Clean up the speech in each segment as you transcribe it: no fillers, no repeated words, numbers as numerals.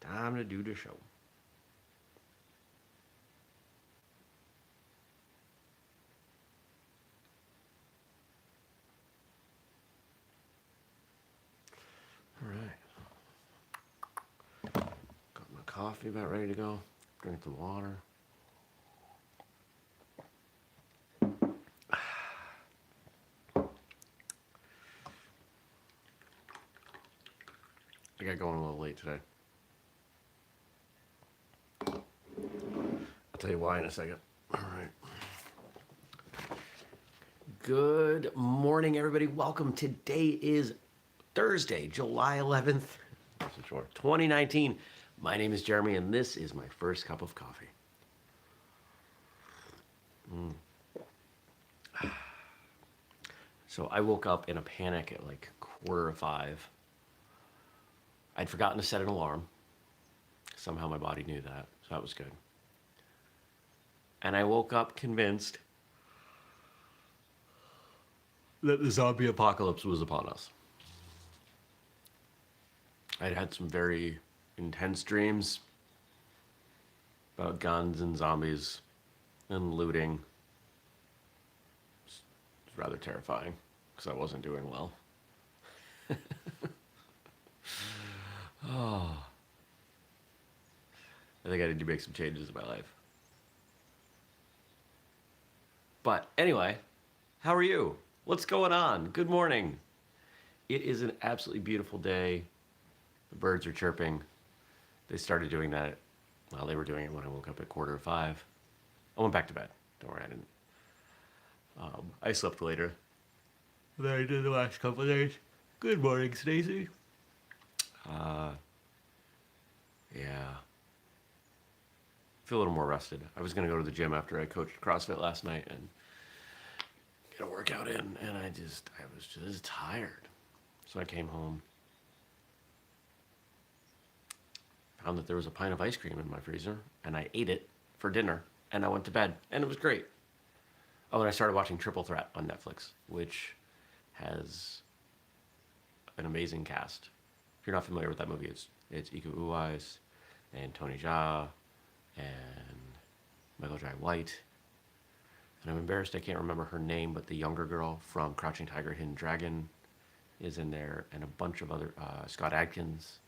Time to do the show. All right. Got my coffee about ready to go. Drink the water. I got going a little late today. I'll tell you why in a second. All right. Good morning, everybody. Welcome. Today is Thursday, July 11th, 2019. My name is Jeremy, and this is my first cup of coffee. So I woke up in a panic at like 4:45. I'd forgotten to set an alarm. Somehow my body knew that, so that was good. And I woke up convinced that the zombie apocalypse was upon us. I'd had some very intense dreams about guns and zombies and looting. It's rather terrifying because I wasn't doing well. Oh. I think I need to make some changes in my life. But anyway, how are you? What's going on? Good morning. It is an absolutely beautiful day. The birds are chirping. They started doing that. Well, they were doing it when I woke up at 4:45. I went back to bed. Don't worry, I didn't. I slept later than I did the last couple of days. Good morning, Stacy. Yeah. Feel a little more rested. I was going to go to the gym after I coached CrossFit last night and get a workout in, and I was just tired. So I came home, found that there was a pint of ice cream in my freezer, and I ate it for dinner, and I went to bed, and it was great. Oh, and I started watching Triple Threat on Netflix, which has an amazing cast. If you're not familiar with that movie, it's Iko Uwais and Tony Jaa and Michael Jai White. And I'm embarrassed I can't remember her name, but the younger girl from Crouching Tiger, Hidden Dragon is in there, and a bunch of other, Scott Adkins.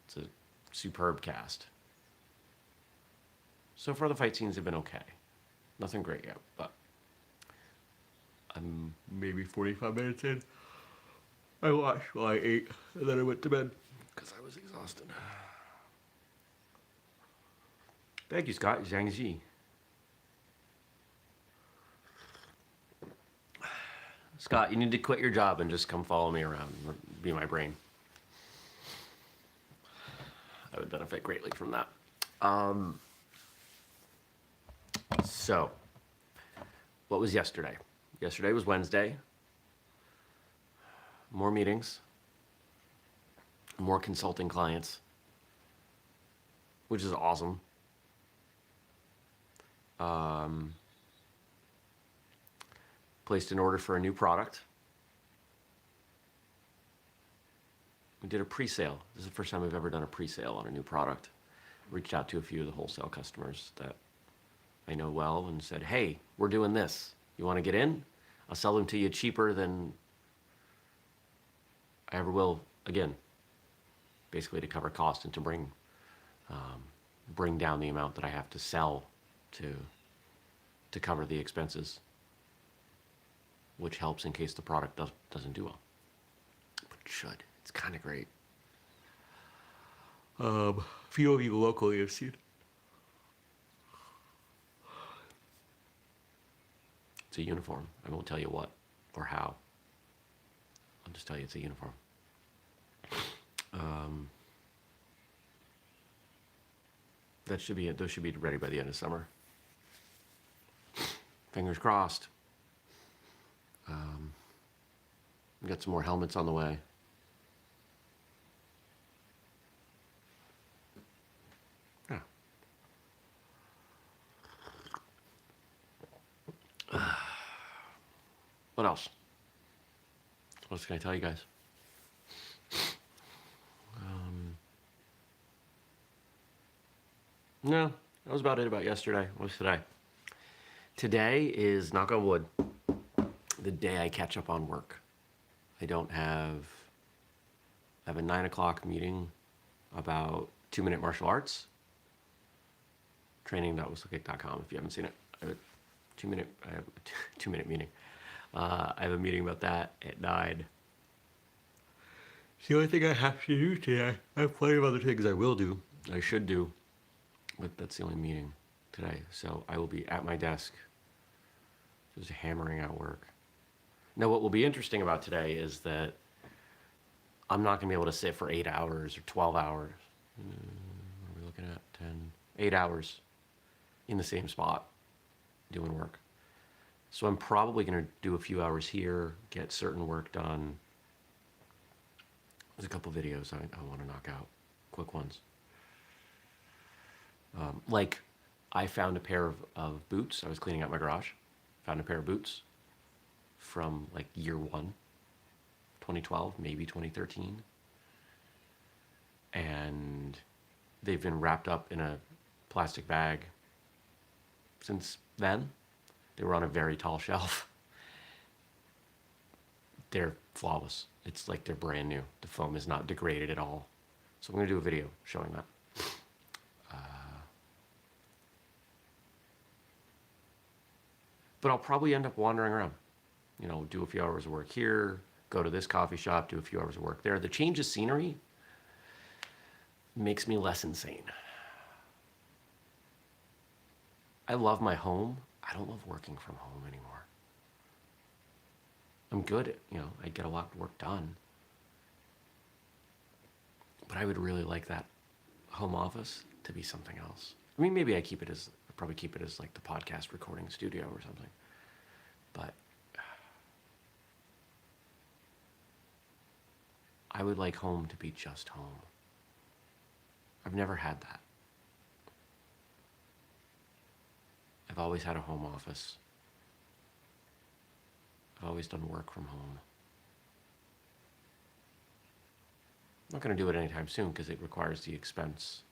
It's a superb cast. So far the fight scenes have been okay. Nothing great yet, but I'm maybe 45 minutes in. I watched while I ate, and then I went to bed because I was exhausted. Thank you, Scott. Zhang Ji. Scott, you need to quit your job and just come follow me around. Be my brain. I would benefit greatly from that. So, what was yesterday? Yesterday was Wednesday. More meetings. More consulting clients. Which is awesome. Placed an order for a new product. We did a pre-sale. This is the first time we've ever done a pre-sale on a new product. Reached out to a few of the wholesale customers that I know well and said, hey, we're doing this. You want to get in? I'll sell them to you cheaper than I ever will again. Basically to cover cost and to bring down the amount that I have to sell to cover the expenses, which helps in case the product doesn't do well. But it should. It's kind of great. A few of you locally have seen. It's a uniform. I won't tell you what or how. I'll just tell you it's a uniform. That should be it. Those should be ready by the end of summer. Fingers crossed. We got some more helmets on the way. Yeah. What else? What else can I tell you guys? No, that was about it about yesterday. What's today? Today is, knock on wood, the day I catch up on work. I don't have, I have a 9 o'clock meeting about 2 minute martial arts, training.whistlekick.com if you haven't seen it. I have a 2 minute meeting. I have a meeting about that at 9. It's the only thing I have to do today. I have plenty of other things I will do, I should do, but that's the only meeting today. So I will be at my desk, just hammering out work. Now, what will be interesting about today is that I'm not going to be able to sit for 8 hours or 12 hours. What are we looking at? 8 hours in the same spot doing work. So I'm probably going to do a few hours here, get certain work done. There's a couple videos I want to knock out, quick ones. Like, I found a pair of boots. I was cleaning out my garage. Found a pair of boots from like year one, 2012, maybe 2013. And they've been wrapped up in a plastic bag since then. They were on a very tall shelf. They're flawless. It's like they're brand new. The foam is not degraded at all. So I'm going to do a video showing that. But I'll probably end up wandering around. You know, do a few hours of work here, go to this coffee shop, do a few hours of work there. The change of scenery makes me less insane. I love my home. I don't love working from home anymore. I'm good at, I get a lot of work done. But I would really like that home office to be something else. I mean, maybe I'd probably keep it as like the podcast recording studio or something. But I would like home to be just home. I've never had that. I've always had a home office. I've always done work from home. I'm not going to do it anytime soon because it requires the expense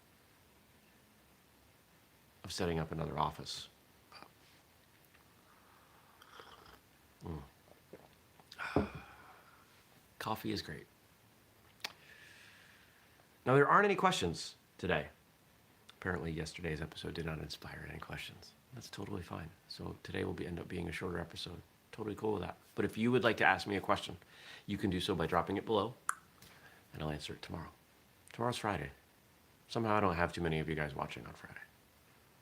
of setting up another office. Coffee is great. Now, there aren't any questions today. Apparently, yesterday's episode did not inspire any questions. That's totally fine. So today will end up being a shorter episode. Totally cool with that. But if you would like to ask me a question, you can do so by dropping it below, and I'll answer it tomorrow. Tomorrow's Friday. Somehow I don't have too many of you guys watching on Friday.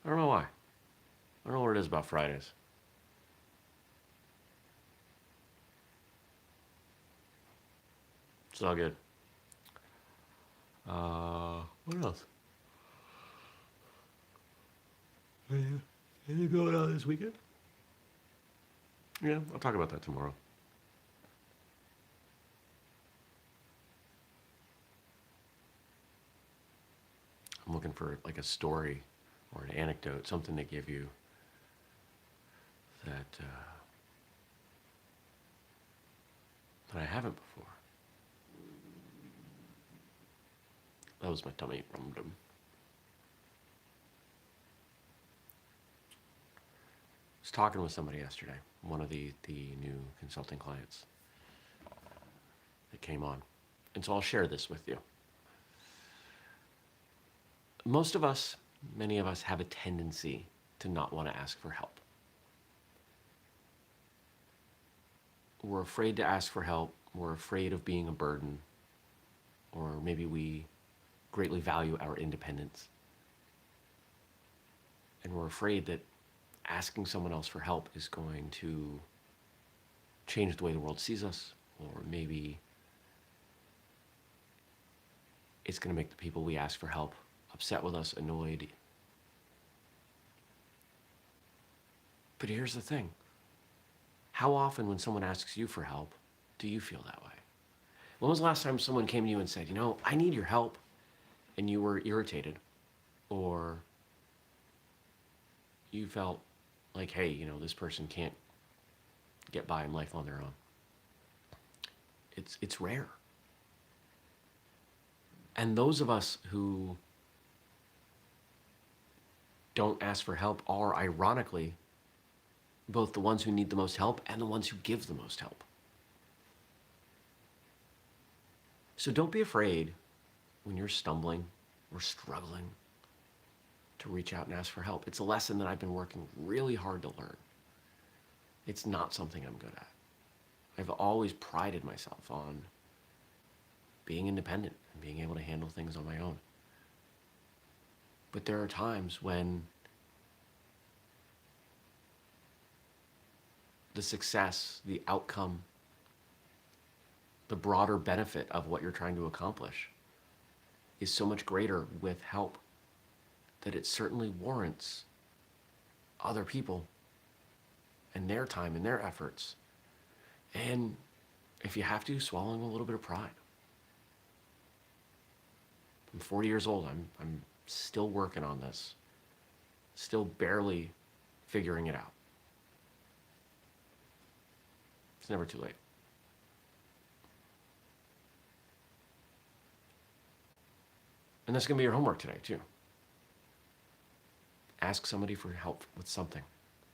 I don't know why. I don't know what it is about Fridays. It's all good. What else? Anything going on this weekend? Yeah, I'll talk about that tomorrow. I'm looking for like a story or an anecdote, something to give you that I haven't before. That was my tummy rum-dum. I was talking with somebody yesterday, one of the new consulting clients that came on. And so I'll share this with you. Most of us, many of us, have a tendency to not want to ask for help. We're afraid to ask for help. We're afraid of being a burden. Or maybe we greatly value our independence. And we're afraid that asking someone else for help is going to change the way the world sees us, or maybe it's going to make the people we ask for help upset with us, annoyed. But here's the thing. How often when someone asks you for help, do you feel that way? When was the last time someone came to you and said, I need your help, and you were irritated, or you felt like, hey, this person can't get by in life on their own? It's rare. And those of us who don't ask for help are, ironically, both the ones who need the most help and the ones who give the most help. So don't be afraid when you're stumbling or struggling to reach out and ask for help. It's a lesson that I've been working really hard to learn. It's not something I'm good at. I've always prided myself on being independent and being able to handle things on my own. But there are times when the success, the outcome, the broader benefit of what you're trying to accomplish is so much greater with help that it certainly warrants other people and their time and their efforts. And if you have to, swallowing a little bit of pride. I'm 40 years old. I'm still working on this, still barely figuring it out. It's never too late. And that's going to be your homework today, too. Ask somebody for help with something.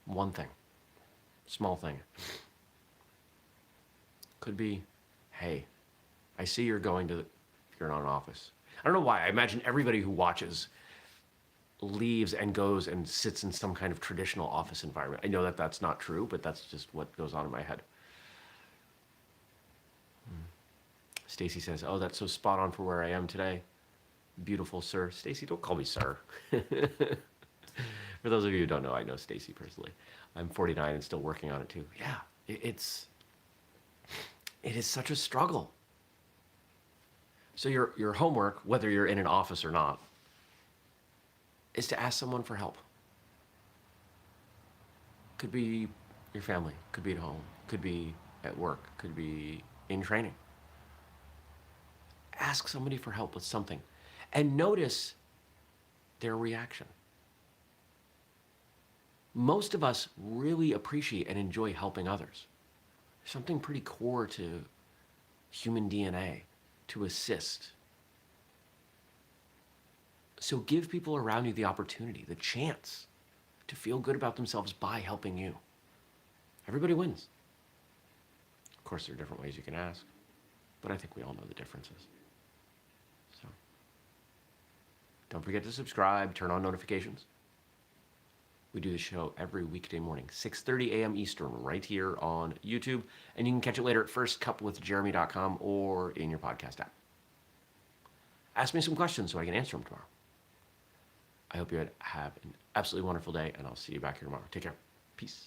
One thing. Small thing. Could be, hey, I see you're going to, you're not in office. I don't know why. I imagine everybody who watches leaves and goes and sits in some kind of traditional office environment. I know that that's not true, but that's just what goes on in my head. Stacy says, oh, that's so spot on for where I am today. Beautiful, sir. Stacy, don't call me sir. For those of you who don't know, I know Stacy personally. I'm 49 and still working on it too. Yeah, it is such a struggle. So your homework, whether you're in an office or not, is to ask someone for help. Could be your family, could be at home, could be at work, could be in training. Ask somebody for help with something and notice their reaction. Most of us really appreciate and enjoy helping others. There's something pretty core to human DNA to assist. So give people around you the opportunity, the chance to feel good about themselves by helping you. Everybody wins. Of course, there are different ways you can ask, but I think we all know the differences. So don't forget to subscribe, turn on notifications. We do the show every weekday morning, 6:30 a.m. Eastern, right here on YouTube. And you can catch it later at firstcupwithjeremy.com or in your podcast app. Ask me some questions so I can answer them tomorrow. I hope you have an absolutely wonderful day, and I'll see you back here tomorrow. Take care. Peace.